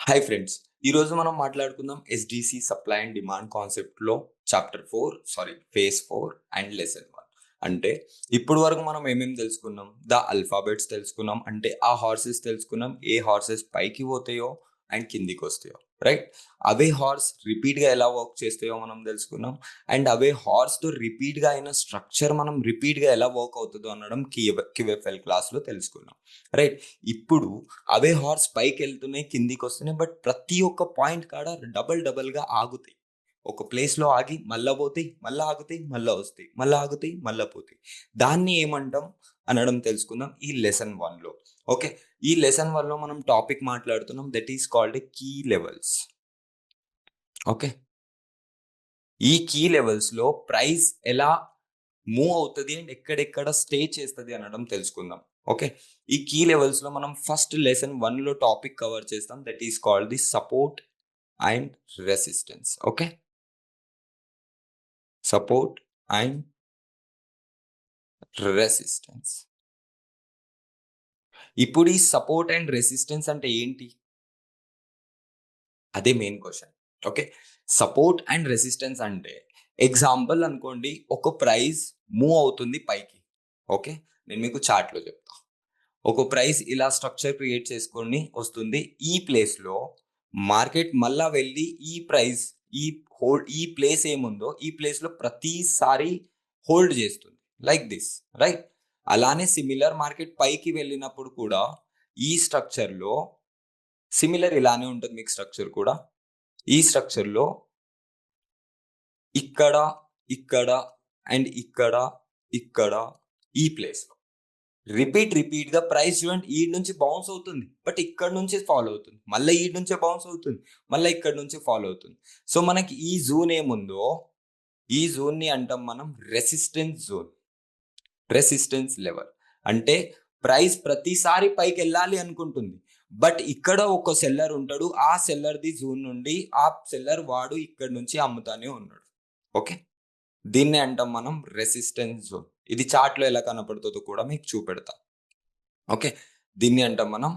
Hi friends. ఈరోజు మనం మాట్లాడుకుందాం ఎస్డిసి సప్లై అండ్ డిమాండ్ కాన్సెప్ట్లో చాప్టర్ 4 ఫేజ్ 4 అండ్ లెసన్ 1. అంటే ఇప్పుడు వరకు మనం ఏమేమి తెలుసుకున్నాం? ద ఆల్ఫాబెట్స్ తెలుసుకున్నాం. అంటే ఆ హార్సెస్ తెలుసుకున్నాం. ఏ హార్సెస్ పైకి పోతాయో అండ్ కిందికి వస్తాయో, రైట్? అవే హార్స్ రిపీట్‌గా ఎలా వర్క్ చేస్తాయో మనం తెలుసుకున్నాం. అండ్ అవే హార్స్‌తో రిపీట్‌గా అయిన స్ట్రక్చర్ మనం రిపీట్‌గా ఎలా వర్క్ అవుతుందో అనడం క్యూఎఫ్ఎల్ క్లాస్‌లో తెలుసుకున్నాం, రైట్? ఇప్పుడు అవే హార్స్ పైకెళ్తున్నాయి, కిందికొస్తున్నాయి. బట్ ప్రతి ఒక్క పాయింట్ కాడ డబల్‌గా ఆగుతాయి. ఒక ప్లేస్‌లో ఆగి మళ్ళా పోతాయి, మళ్ళా ఆగుతాయి, మళ్ళా వస్తాయి, మళ్ళా ఆగుతాయి, మళ్ళా పోతాయి. దాన్ని ఏమంటాం అనడం తెలుసుకుందాం ఈ లెసన్ 1లో. ఓకే. ఈ లెసన్ 1లో మనం టాపిక్ మాట్లాడుతున్నాం that is called key levels. Okay. ఈ కీ లెవెల్స్‌లో ప్రైస్ ఎలా మూవ్ అవుతది అండ్ ఎక్కడెక్కడ స్టే చేస్తది అనడం తెలుసుకుందాం. ఓకే. ఈ కీ లెవెల్స్‌లో మనం ఫస్ట్ లెసన్ 1లో టాపిక్ కవర్ చేస్తాం. That is called the support and resistance. Okay. Support and resistance. ఇప్పుడు ఈ సపోర్ట్ అండ్ రెసిస్టెన్స్ అంటే ఏంటి? అదే main question. Okay. Support and resistance అంటే ఎగ్జాంపుల్ అనుకోండి, ఒక ప్రైస్ మూవ్ అవుతుంది పైకి. ఓకే. నేను మీకు చార్ట్‌లో చెప్తా. ఒక ప్రైస్ ఇలా స్ట్రక్చర్ క్రియేట్ చేసుకొని వస్తుంది. ఈ ప్లేస్‌లో మార్కెట్ మళ్ళా వెళ్ళి ఈ ప్రైస్ ఈ ఈ ప్లేస్ ఏముందో ఈ ప్లేస్‌లో ప్రతిసారి హోల్డ్ చేస్తుంది. Like this, right? అలానే సిమిలర్ మార్కెట్ పైకి వెళ్ళినప్పుడు కూడా ఈ స్ట్రక్చర్‌లో సిమిలర్ ఇలానే ఉంటుంది మీకు స్ట్రక్చర్ కూడా. ఈ స్ట్రక్చర్‌లో ఇక్కడ, ఇక్కడ అండ్ ఇక్కడ, ఇక్కడ ఈ ప్లేస్‌లో రిపీట్‌గా ప్రైస్ చూడండి ఈడ నుంచి బౌన్స్ అవుతుంది. బట్ ఇక్కడ నుంచి ఫాలో అవుతుంది. మళ్ళా ఈడ నుంచే బౌన్స్ అవుతుంది. మళ్ళా ఇక్కడ నుంచి ఫాలో అవుతుంది. సో, మనకి ఈ జోన్ ఏముందో, ఈ జోన్‌ని అంటాం మనం రెసిస్టెన్స్ జోన్. Resistance level. అంటే ప్రైస్ ప్రతిసారి పైకెళ్ళాలి అనుకుంటుంది. బట్ ఇక్కడ ఒక సెల్లర్ ఉంటాడు. ఆ సెల్లర్‌ది జోన్ నుండి ఆ సెల్లర్ వాడు ఇక్కడి నుంచి అమ్ముతానే ఉన్నాడు. ఓకే. దీన్నే అంటాం మనం రెసిస్టెన్స్ జోన్. ఇది చార్ట్‌లో ఎలా కనపడుతదో కూడా మీకు చూపెడతా. ఓకే. దీన్ని అంటాం మనం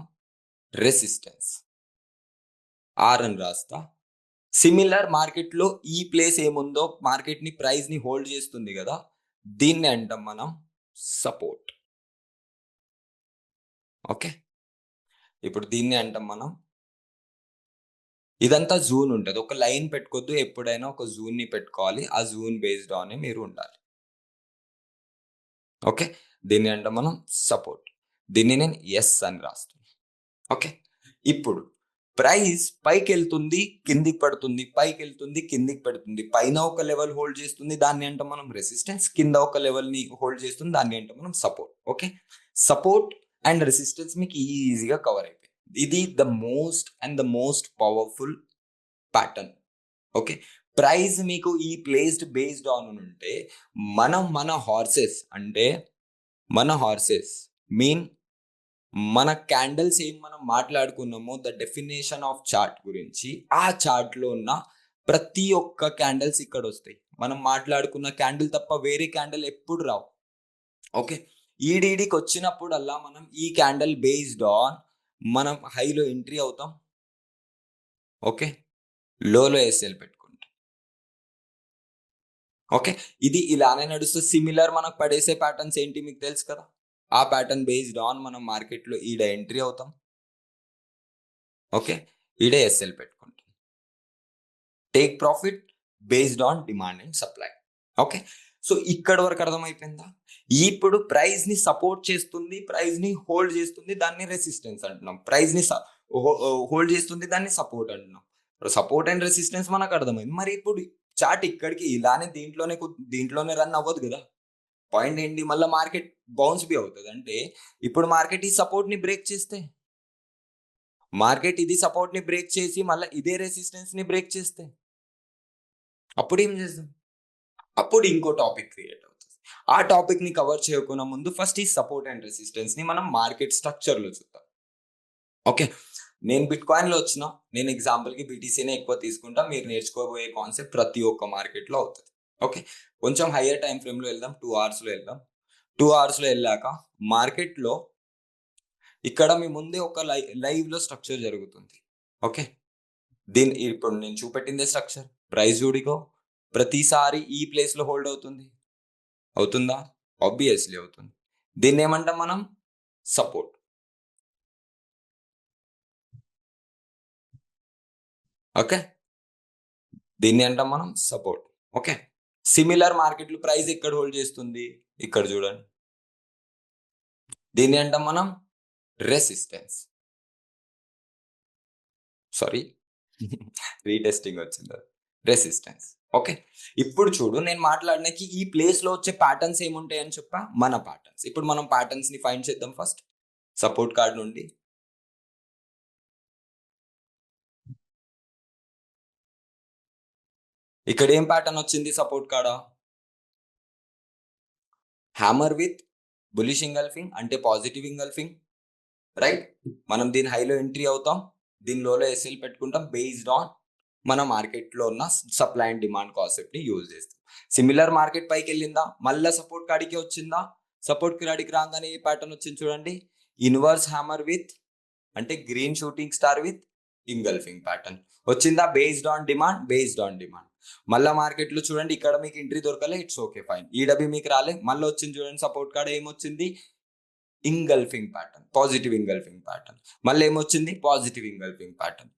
రెసిస్టెన్స్. ఆర్ అని రాస్తా. సిమిలర్ మార్కెట్‌లో ఈ ప్లేస్ ఏముందో మార్కెట్‌ని ప్రైస్‌ని హోల్డ్ చేస్తుంది గదా! దీన్ని అంటాం మనం సపోర్ట్. ఓకే. ఇప్పుడు దీన్ని అంటాం మనం ఇదంతా జోన్ ఉంటది. ఒక లైన్ పెట్టుకోవద్దు. ఎప్పుడైనా ఒక జోన్‌ని పెట్టుకోవాలి. ఆ జోన్ బేస్డ్ ఆనే మీరు ఉండాలి. ఓకే. దీన్ని అంటాం మనం సపోర్ట్. దీన్ని నేను ఎస్ అని రాస్తున్నా. ఓకే. ఇప్పుడు ప్రైస్ పైకెళ్తుంది, కిందికి పడుతుంది, పైకెళ్తుంది, కిందికి పడుతుంది. పైన ఒక లెవెల్ హోల్డ్ చేస్తుంది. దాన్ని అంటాం మనం రెసిస్టెన్స్. కింద ఒక లెవెల్‌ని హోల్డ్ చేస్తుంది. దాన్ని అంటాం మనం support. Okay. Support and resistance మీకు ఈజీగా కవర్ అయిపోయింది. ఇది the most powerful pattern. Okay. Price మీకు ఈ ప్లేస్డ్ బేస్డ్ ఆన్ ఉంటే మన హార్సెస్ అంటే మన హార్సెస్ మీన్ మన క్యాండిల్స్ ఏం మనం మాట్లాడుకున్నామో ద డెఫినేషన్ ఆఫ్ చార్ట్ గురించి, ఆ చార్ట్‌లో ఉన్న ప్రతి ఒక్క క్యాండిల్స్ ఇక్కడొస్తాయి. మనం మాట్లాడుకున్న క్యాండిల్ తప్ప వేరే క్యాండిల్ ఎప్పుడు రావు. ఓకే. ఈడీడికొచ్చినప్పుడల్లా మనం ఈ క్యాండిల్ బేస్డ్ ఆన్ మనం హైలో ఎంట్రీ అవుతాం. ఓకే. లోలో ఎస్ఎల్ పెట్టుకుంటాం. ఓకే. ఇది ఇలానే నడుస్తది. సిమిలర్ మనకు పడేసే ప్యాటర్న్స్ ఏంటి మీకు తెలుసు కదా! ఆ ప్యాటర్న్ బేస్డ్ ఆన్ మనం మార్కెట్‌లో ఈడ ఎంట్రీ అవుతాం. ఓకే. ఈడ ఎస్ఎల్ పెట్టుకుంటాం. Take profit based on demand and supply. Okay. So, ఇక్కడి వరకు అర్థమైపోయిందా? ఇప్పుడు ప్రైస్‌ని సపోర్ట్ చేస్తుంది, ప్రైస్‌ని హోల్డ్ చేస్తుంది. దాన్ని రెసిస్టెన్స్ అంటున్నాం. ప్రైస్‌ని హోల్డ్ చేస్తుంది. దాన్ని సపోర్ట్ అంటున్నాం. సపోర్ట్ అండ్ రెసిస్టెన్స్ మనకు అర్థమైంది. మరి ఇప్పుడు చార్ట్ ఇక్కడికి ఇలానే దీంట్లోనే రన్ అవ్వదు గదా! పాయింట్ ఏంటి? మళ్ళా మార్కెట్ బౌన్స్ బి అవుతది. అంటే ఇప్పుడు మార్కెట్ ఈ సపోర్ట్‌ని బ్రేక్ చేస్తే, మార్కెట్ ఇది సపోర్ట్‌ని బ్రేక్ చేసి మళ్ళా ఇదే రెసిస్టెన్స్‌ని బ్రేక్ చేస్తే అప్పుడేం చేద్దాం? అప్పుడు ఇంకో టాపిక్ క్రియేట్ అవుతది. ఆ టాపిక్‌ని కవర్ చేయకున్న ముందు ఫస్ట్ ఈ సపోర్ట్ అండ్ రెసిస్టెన్స్‌ని మనం మార్కెట్ స్ట్రక్చర్‌లో చూద్దాం. ఓకే. నేను బిట్‌కాయిన్‌లో వచ్చిన, నేను ఎగ్జాంపుల్‌కి బీటీసీనే ఎక్కువ తీసుకుంటా. మీరు నేర్చుకోబోయే కాన్సెప్ట్ ప్రతి ఒక్క మార్కెట్‌లో అవుతది. ఓకే. కొంచెం హైయర్ టైమ్ ఫ్రేమ్‌లో వెళ్దాం. 2 అవర్స్‌లో వెళ్దాం. 2 అవర్స్‌లో ఎళ్ళాక మార్కెట్‌లో ఇక్కడ మీ ముందే ఒక లైవ్‌లో స్ట్రక్చర్ జరుగుతుంది. ఓకే, దీని ఇప్పుడు నేను చూపెట్టిందే స్ట్రక్చర్. ప్రైస్ చూడిగో ప్రతిసారి ఈ ప్లేస్ లో హోల్డ్ అవుతుందా? ఆబ్వియస్లీ అవుతుంది. దీన్ని ఏమంటాం మనం? సపోర్ట్. ఓకే, దీన్ని అంటాం మనం సపోర్ట్. ఓకే, సిమిలర్ మార్కెట్లు ప్రైస్ ఎక్కడ హోల్డ్ చేస్తుంది? ఇక్కడ చూడండి. దీన్ని అంటాం మనం రెసిస్టెన్స్. సారీ, రీటెస్టింగ్ వచ్చింది, రెసిస్టెన్స్. ఓకే, ఇప్పుడు చూడు, నేను మాట్లాడినకి ఈ ప్లేస్ లో వచ్చే ప్యాటర్న్స్ ఏముంటాయని చెప్పా? మన ప్యాటర్న్స్. ఇప్పుడు మనం ప్యాటర్న్స్ ని ఫైండ్ చేద్దాం ఫస్ట్. సపోర్ట్ కార్డ్ నుండి ఇక్కడ ఏం ప్యాటర్న్ వచ్చింది? సపోర్ట్ కాడా హ్యామర్ విత్ బులిష్ ఇంగల్ఫింగ్, అంటే పాజిటివ్ ఇంగల్ఫింగ్, రైట్? మనం దీని హైలో ఎంట్రీ అవుతాం, దీని లోలో ఎస్ఎల్ పెట్టుకుంటాం బేస్డ్ ఆన్ మన మార్కెట్ లో ఉన్న సప్లై అండ్ డిమాండ్ కాన్సెప్ట్ ని యూజ్ చేస్తాం. సిమిలర్ మార్కెట్ పైకి వెళ్ళిందా, మళ్ళా సపోర్ట్ కాడికి వచ్చిందా? సపోర్ట్ కాడికి రాగానే ఏ ప్యాటర్న్ వచ్చింది చూడండి, ఇన్వర్స్ హ్యామర్ విత్, అంటే green shooting star with engulfing pattern వచ్చిందా? Based on demand. మళ్ళా మార్కెట్ లో చూడండి, ఇక్కడ మీకు ఎంట్రీ దొరకలే, ఇట్స్ ఓకే ఫైన్. ఈడబ్ల్యూ మీకు రాలే, మళ్ళీ వచ్చింది చూడండి, సపోర్ట్ కార్డ్ ఏమొచ్చింది? Engulfing pattern, positive engulfing pattern. మళ్ళీ ఏమొచ్చింది? Positive engulfing pattern.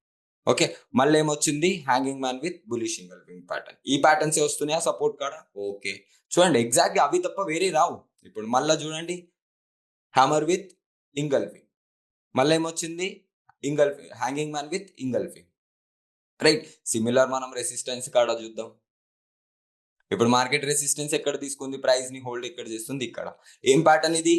ఓకే, మళ్ళీ ఏమొచ్చింది? Hanging man with bullish engulfing pattern. ఈ ప్యాటర్న్స్ వస్తున్నాయా సపోర్ట్ కాడ? ఓకే, చూడండి ఎగ్జాక్ట్ అవి తప్ప వేరే రావు. ఇప్పుడు మళ్ళీ చూడండి, హ్యామర్ విత్ ఇంగల్ఫింగ్, మళ్ళీ ఏమొచ్చింది? Engulfing, hanging man with engulfing, right? Similar మనం రెసిస్టెన్స్ కాడ చూద్దాం. ఇప్పుడు మార్కెట్ రెసిస్టెన్స్ ఎక్కడ తీసుకుంది? ప్రైస్ ని హోల్డ్ ఎక్కడ చేస్తుంది? ఇక్కడ. ఏం ప్యాటర్న్ ఇది?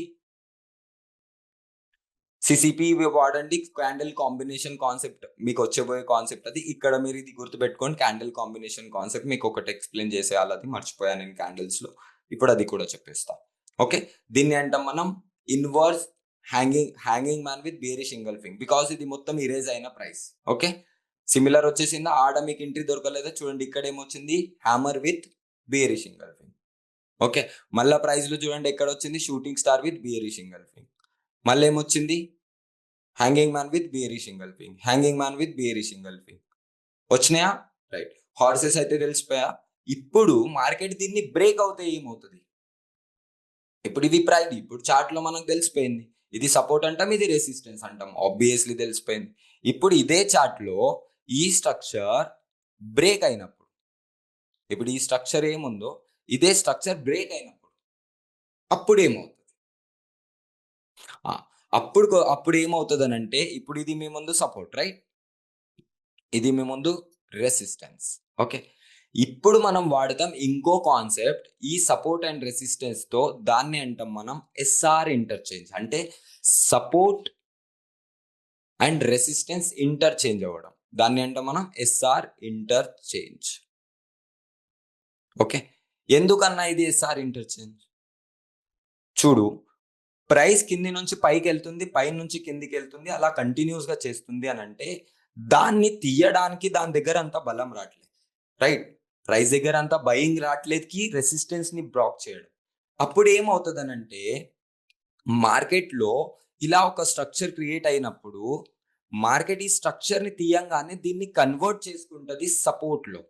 సిసిపి వాడండి, క్యాండిల్ కాంబినేషన్ కాన్సెప్ట్ మీకు వచ్చేపోయే కాన్సెప్ట్ అది. ఇక్కడ మీరు ఇది గుర్తుపెట్టుకోండి, క్యాండిల్ కాంబినేషన్ కాన్సెప్ట్ మీకు ఒకటి ఎక్స్ప్లెయిన్ చేసేయాలి, అది మర్చిపోయాను నేను క్యాండిల్స్ లో. ఇప్పుడు అది కూడా చెప్పేస్తా. ఓకే, దీన్ని అంటాం మనం inverse hanging man with bearish engulfing, because ఇది మొత్తం ఇరేజ్ అయిన ప్రైస్. ఓకే, సిమిలర్ వచ్చేసిందా? ఆడ మీకు ఎంట్రీ దొరకలేదా? చూడండి, ఇక్కడ ఏమొచ్చింది? Hammer with bearish engulfing. Okay, మళ్ళా ప్రైస్ లో చూడండి ఎక్కడ వచ్చింది? Shooting star with bearish engulfing. మళ్ళీ ఏమొచ్చింది? Hanging man with bearish engulfing, hanging man with bearish engulfing. వచ్చినాయా? రైట్. హార్సెస్ అయితే తెలిసిపోయా. ఇప్పుడు మార్కెట్ దీన్ని బ్రేక్ అవుతే ఏమవుతుంది? ఇప్పుడు ఇది ప్రైడ్, ఇప్పుడు చార్ట్ లో మనకు తెలిసిపోయింది, ఇది సపోర్ట్ అంటాం, ఇది రెసిస్టెన్స్ అంటాం, ఆబ్వియస్లీ తెలిసిపోయింది. ఇప్పుడు ఇదే చార్ట్ లో ఈ స్ట్రక్చర్ బ్రేక్ అయినప్పుడు, ఇప్పుడు ఈ స్ట్రక్చర్ ఏముందో ఇదే స్ట్రక్చర్ బ్రేక్ అయినప్పుడు అప్పుడు ఏమవుతుంది? ఆ, అప్పుడు ఏమవుతుంది అని అంటే, ఇప్పుడు ఇది మీ ముందు సపోర్ట్, రైట్? ఇది మీ ముందు రెసిస్టెన్స్. ఓకే, ఇప్పుడు మనం వాడతాం ఇంకో కాన్సెప్ట్ ఈ సపోర్ట్ అండ్ రెసిస్టెన్స్ తో, దాన్ని అంటాం మనం ఎస్ఆర్ ఇంటర్చేంజ్. అంటే సపోర్ట్ అండ్ రెసిస్టెన్స్ ఇంటర్చేంజ్ అవ్వడం, దాన్ని అంటాం మనం ఎస్ఆర్ ఇంటర్చేంజ్. ఓకే, ఎందుకన్నా ఇది ఎస్ఆర్ ఇంటర్చేంజ్? చూడు, ప్రైస్ కింది నుంచి పైకి వెళ్తుంది, పై నుంచి కిందికి వెళ్తుంది, అలా కంటిన్యూస్ గా చేస్తుంది అని అంటే, దాన్ని తీయడానికి దాని దగ్గర అంత బలం రావట్లేదు, రైట్? ప్రైస్ దగ్గర అంత బయింగ్ రావట్లేదుకి రెసిస్టెన్స్ ని బ్లాక్ చేయడం. అప్పుడు ఏమవుతుంది అని అంటే, మార్కెట్ లో ఇలా ఒక స్ట్రక్చర్ క్రియేట్ అయినప్పుడు మార్కెట్ ఈ స్ట్రక్చర్ ని తీయంగానే దీన్ని కన్వర్ట్ చేసుకుంటది సపోర్ట్ లో,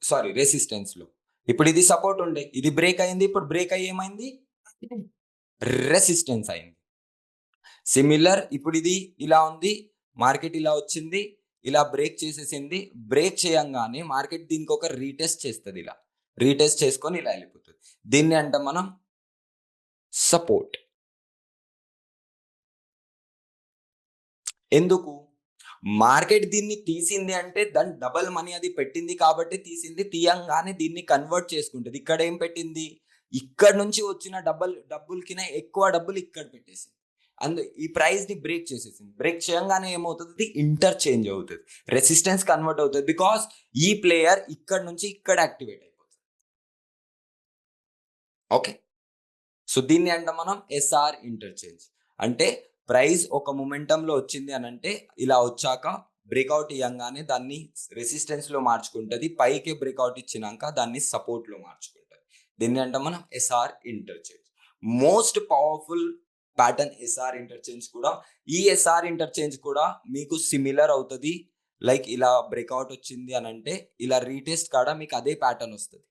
సారీ రెసిస్టెన్స్ లో. ఇప్పుడు ఇది సపోర్ట్ ఉండే, ఇది బ్రేక్ అయింది, ఇప్పుడు బ్రేక్ అయ్యి ఏమైంది? రెసిస్టెన్స్ అయింది. సిమిలర్, ఇప్పుడు ఇది ఇలా ఉంది, మార్కెట్ ఇలా వచ్చింది, ఇలా బ్రేక్ చేసేసింది. బ్రేక్ చేయంగానే మార్కెట్ దీనికి ఒక రీటెస్ట్ చేస్తుంది, ఇలా రీటెస్ట్ చేసుకొని ఇలా వెళ్ళిపోతుంది. దీన్ని అంటాం మనం సపోర్ట్. ఎందుకు? మార్కెట్ దీన్ని తీసింది అంటే దాని డబల్ మనీ అది పెట్టింది కాబట్టి తీసింది, తీయంగానే దీన్ని కన్వర్ట్ చేసుకుంటుంది. ఇక్కడ ఏం పెట్టింది? ఇక్కడ నుంచి వచ్చిన డబ్బులకి ఎక్కువ డబ్బులు ఇక్కడ పెట్టేసింది, ఈ ప్రైస్ ని బ్రేక్ చేసేసింది. బ్రేక్ చేయగానే ఏమవుతుంది? ఇంటర్చేంజ్ అవుతుంది, రెసిస్టెన్స్ కన్వర్ట్ అవుతుంది, బికాస్ ఈ ప్లేయర్ ఇక్కడ నుంచి ఇక్కడ యాక్టివేట్ అయిపోతుంది. ఓకే, సో దీన్ని అంటే మనం ఎస్ఆర్ ఇంటర్చేంజ్. అంటే ప్రైస్ ఒక మొమెంటమ్ లో వచ్చింది అని అంటే, ఇలా వచ్చాక బ్రేక్అవుట్ ఇవ్వగానే దాన్ని రెసిస్టెన్స్ లో మార్చుకుంటది, పైకి బ్రేక్అవుట్ ఇచ్చినాక దాన్ని సపోర్ట్ లో మార్చుకుంటది. దీన్ని అంటే మనం SR interchange. Most powerful pattern SR interchange కూడా. ఈ ఎస్ఆర్ ఇంటర్చేంజ్ కూడా మీకు సిమిలర్ అవుతుంది. లైక్ ఇలా బ్రేక్అవుట్ వచ్చింది అని అంటే ఇలా రీటెస్ట్ కాడ మీకు అదే ప్యాటర్న్ వస్తుంది.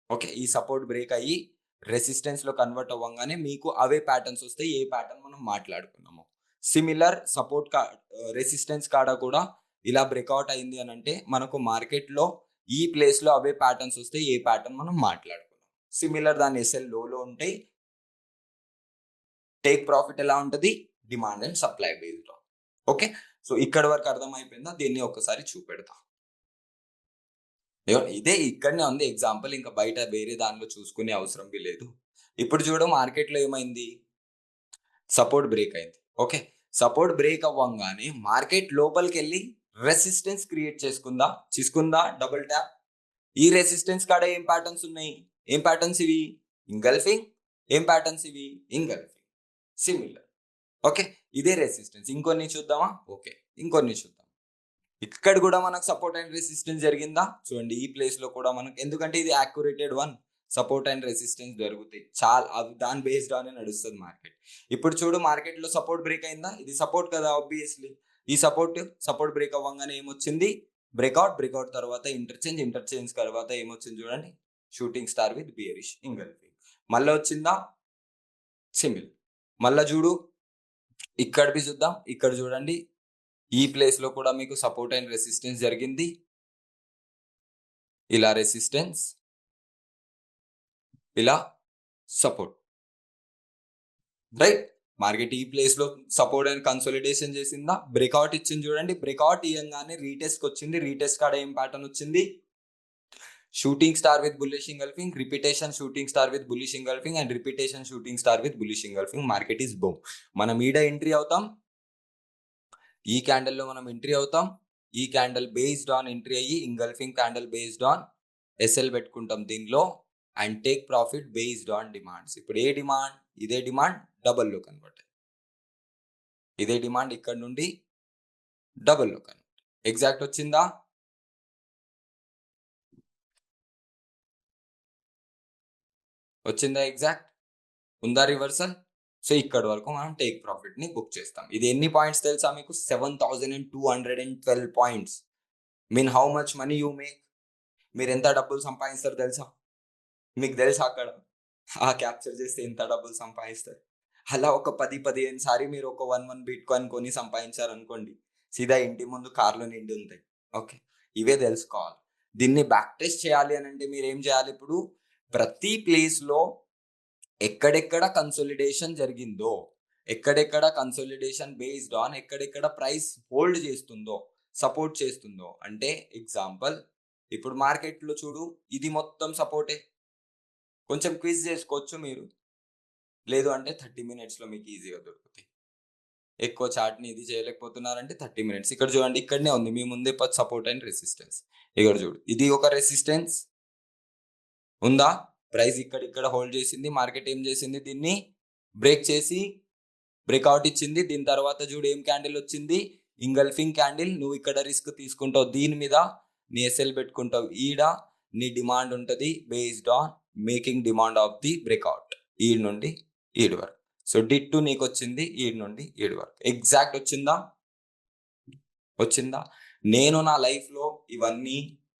ఓకే, ఈ సపోర్ట్ బ్రేక్ అయ్యి రెసిస్టెన్స్ లో కన్వర్ట్ అవ్వగానే మీకు అవే ప్యాటర్న్స్ వస్తాయి. ఏ ప్యాటర్న్ మనం మాట్లాడుకున్నాము. సిమిలర్ సపోర్ట్ రెసిస్టెన్స్ కాడ కూడా ఇలా బ్రేక్అవుట్ అయింది అని అంటే మనకు మార్కెట్ లో ఈ ప్లేస్ లో అవే ప్యాటర్న్స్ వస్తాయి. ఏ ప్యాటర్న్ మనం మాట్లాడుకున్నాం. సిమిలర్ దాని ఎస్ఎల్ లోలో ఉంటాయి. టేక్ ప్రాఫిట్ ఎలా ఉంటుంది, demand and supply based. Okay, so ఇక్కడ వరకు అర్థమైపోయిందా? దీన్ని ఒకసారి చూపెడతా. ఇదే ఇక్కడనే ఉంది ఎగ్జాంపుల్, ఇంకా బయట వేరే దానిలో చూసుకునే అవసరం లేదు. ఇప్పుడు చూడు మార్కెట్ లో ఏమైంది, సపోర్ట్ బ్రేక్ అయింది. ఓకే, సపోర్ట్ బ్రేక్ అవ్వగానే మార్కెట్ లోపలికి వెళ్ళి రెసిస్టెన్స్ క్రియేట్ చేసుకుందా డబుల్ ట్యాప్. ఈ రెసిస్టెన్స్ కాడ ఏం ప్యాటర్న్స్ ఉన్నాయి, ఏం ప్యాటర్న్స్ ఇవి, ఇంగల్ఫింగ్. ఏం ప్యాటర్న్స్ ఇవి, ఇంగల్ఫింగ్. సిమిలర్. ఓకే, ఇదే రెసిస్టెన్స్. ఇంకొన్ని చూద్దామా? ఓకే, ఇంకొన్ని చూద్దాం. ఇక్కడ కూడా మనకు సపోర్ట్ అండ్ రెసిస్టెన్స్ జరిగిందా? చూడండి ఈ ప్లేస్ లో కూడా మనకు, ఎందుకంటే ఇది యాక్యురేటెడ్ వన్, సపోర్ట్ అండ్ రెసిస్టెన్స్ జరుగుతాయి. చాలా దాని బేస్డ్ ఆనే నడుస్తుంది మార్కెట్. ఇప్పుడు చూడు మార్కెట్ లో సపోర్ట్ బ్రేక్ అయిందా, ఇది సపోర్ట్ కదా ఆబ్వియస్లీ. ఈ సపోర్ట్ బ్రేక్ అవ్వగానే ఏమొచ్చింది, బ్రేక్అవుట్ తర్వాత ఇంటర్చేంజ్ తర్వాత ఏమొచ్చింది చూడండి, షూటింగ్ స్టార్ విత్ బియరిష్ ఇంగల్ఫింగ్. మళ్ళీ వచ్చిందా, సిమిల్. మళ్ళా చూడు ఇక్కడ చూద్దాం. ఇక్కడ చూడండి ఈ ప్లేస్ లో కూడా మీకు సపోర్ట్ అండ్ రెసిస్టెన్స్ జరిగింది. ఇలా రెసిస్టెన్స్, ఇలా సపోర్ట్. రైట్, మార్కెట్ ఈ ప్లేస్ లో సపోర్ట్ అండ్ కన్సోలిడేషన్ చేసిందా, బ్రేక్అవుట్ ఇచ్చింది చూడండి. బ్రేక్అవుట్ ఇవ్వగానే రీటెస్ట్ వచ్చింది. రీటెస్ట్ కాడ ఏం ప్యాటర్న్ వచ్చింది, shooting star with bullish engulfing, repetition shooting star with bullish engulfing and repetition shooting star with bullish engulfing. Market is boom. మనం ఈడ ఎంట్రీ అవుతాం, ఈ క్యాండిల్ లో మనం ఎంట్రీ అవుతాం. ఈ క్యాండిల్ బేస్డ్ ఆన్ ఎంట్రీ అయ్యి engulfing candle based on SL పెట్టుకుంటాం దీనిలో. And take profit based on demands. ఇప్పుడు ఏ డిమాండ్, ఇదే డిమాండ్ డబల్ లో కన్వర్ట్. ఇదే డిమాండ్ ఇక్కడ నుండి డబల్ లో కన్వర్ట్. ఎగ్జాక్ట్ వచ్చిందా, ఎగ్జాక్ట్ ఉందా రివర్సల్? సో ఇక్కడ వరకు మనం టేక్ ప్రాఫిట్ ని బుక్ చేస్తాం. ఇది ఎన్ని పాయింట్స్ తెలుసా మీకు, 7212 points. Mean how much money you make. మీరు ఎంత డబ్బులు సంపాదిస్తారు తెలుసా? మీకు తెలుసా అక్కడ ఆ క్యాప్చర్ చేస్తే ఎంత డబ్బులు సంపాదిస్తారు? అలా ఒక 10-15 సారి మీరు ఒక 1 బిట్ కాయిన్ కొని సంపాదించారు అనుకోండి, సీదా ఇంటి ముందు కార్లు నిండి ఉంటాయి. ఓకే, ఇవే తెలుసుకోవాలి. దీన్ని బ్యాక్ టెస్ట్ చేయాలి అని అంటే మీరు ఏం చేయాలి, ఇప్పుడు ప్రతి ప్లేస్ లో ఎక్కడెక్కడ కన్సోలిడేషన్ జరిగిందో, ఎక్కడెక్కడ కన్సోలిడేషన్ బేస్డ్ ఆన్ ఎక్కడెక్కడ ప్రైస్ హోల్డ్ చేస్తుందో, సపోర్ట్ చేస్తుందో. అంటే ఎగ్జాంపుల్ ఇప్పుడు మార్కెట్ లో చూడు ఇది మొత్తం సపోర్టే. కొంచెం క్విజ్ చేసుకోవచ్చు మీరు, లేదు అంటే 30 minutes లో మీకు ఈజీగా దొరుకుతాయి. ఎక్కువ చార్ట్ని ఇది చేయలేకపోతున్నారంటే 30 minutes. ఇక్కడ చూడండి ఇక్కడనే ఉంది మీ ముందే సపోర్ట్ అండ్ రెసిస్టెన్స్. ఇక్కడ చూడు ఇది ఒక రెసిస్టెన్స్ ఉందా, ప్రైస్ ఇక్కడ హోల్డ్ చేసింది. మార్కెట్ ఏం చేసింది, దీన్ని బ్రేక్ చేసి బ్రేక్అవుట్ ఇచ్చింది. దీని తర్వాత చూడు ఏం క్యాండిల్ వచ్చింది, ఇంగల్ఫింగ్ క్యాండిల్. నువ్వు ఇక్కడ రిస్క్ తీసుకుంటావు, దీని మీద నీ ఎస్ఎల్ పెట్టుకుంటావు. ఈడ నీ డిమాండ్ ఉంటుంది based on making demand of the breakout. ఈడ్ నుండి ఈడ్ వరకు. సో డిట్ నీకు వచ్చింది ఈడ్ నుండి ఈడ్ వరకు. ఎగ్జాక్ట్ వచ్చిందా? నేను నా లైఫ్ లో ఇవన్నీ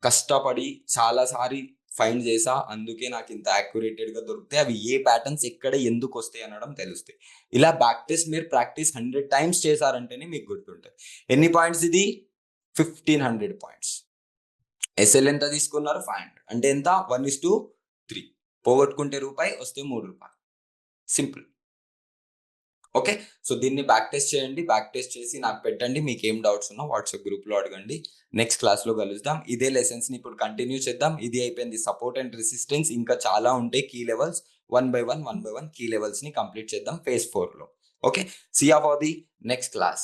కష్టపడి చాలా సారి ఫైండ్ చేసా, అందుకే నాకు ఇంత యాక్యురేటెడ్ గా దొరుకుతాయి. అవి ఏ ప్యాటర్న్స్ ఎక్కడ ఎందుకు వస్తాయి అనడం తెలుస్తాయి. ఇలా బ్యాక్ టెస్ట్ మీరు ప్రాక్టీస్ 100 times చేశారంటేనే మీకు గుర్తుంటుంది. ఎన్ని పాయింట్స్ ఇది, 1500 పాయింట్స్. ఎస్ఎల్ ఎంత తీసుకున్నారు, 500. అంటే ఎంత, 1:3. పోగొట్టుకుంటే రూపాయి, వస్తే 3 రూపాయలు. సింపుల్. ఓకే, సో దీన్ని బ్యాక్ టెస్ట్ చేయండి. బ్యాక్ టెస్ట్ చేసి నాకు పెట్టండి. మీకు ఏం డౌట్స్ ఉన్నా వాట్సాప్ గ్రూప్లో అడగండి. నెక్స్ట్ క్లాస్లో కలుద్దాం. ఇదే లెసన్స్ని ఇప్పుడు కంటిన్యూ చేద్దాం. ఇది అయిపోయింది సపోర్ట్ అండ్ రెసిస్టెన్స్. ఇంకా చాలా ఉంటాయి కీ లెవెల్స్. 1 by 1 కీ లెవెల్స్ని కంప్లీట్ చేద్దాం ఫేజ్ 4లో. Okay, see you for the next class.